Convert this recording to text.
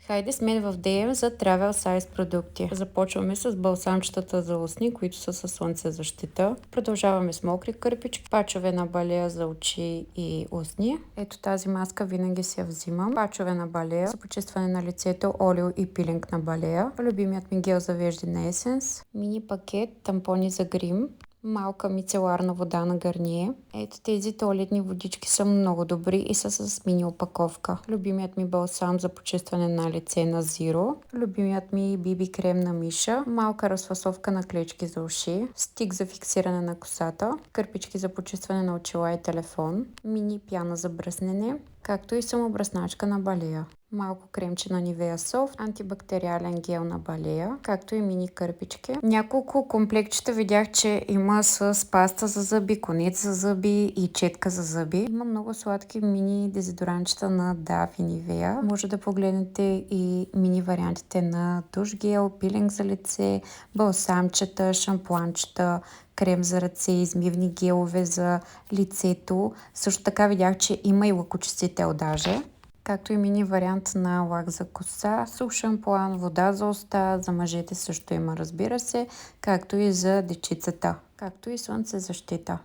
Хайде сме в DM за Travel Size продукти. Започваме с балсамчетата за устни, които са със слънцезащита. Продължаваме с мокри кърпички, пачове на балея за очи и устни. Ето тази маска винаги си я взимам. Пачове на балея за почистване на лицето, олио и пилинг на балея. Любимият ми гел за вежди на Essence. Мини пакет тампони за грим. Малка мицеларна вода на Гарние. Ето тези туалетни водички са много добри и са с мини опаковка. Любимият ми балсам за почистване на лице на Zero. Любимият ми BB крем на Миша. Малка разфасовка на клечки за уши. Стик за фиксиране на косата. Кърпички за почистване на очила и телефон. Мини пяна за бръснене. Както и самобръсначка на балея. Малко кремче на Nivea Soft, антибактериален гел на балея, както и мини кърпички. Няколко комплектчета видях, че има с паста за зъби, конец за зъби и четка за зъби. Има много сладки мини дезодоранчета на Dove и Nivea. Може да погледнете и мини вариантите на душ гел, пилинг за лице, балсамчета, шампуанчета, крем за ръце, измивни гелове за лицето. Също така видях, че има и лъкочистител даже. Както и мини вариант на лак за коса, сух шампуан, вода за уста, за мъжете също има, разбира се, както и за дечицата, както и слънцезащита.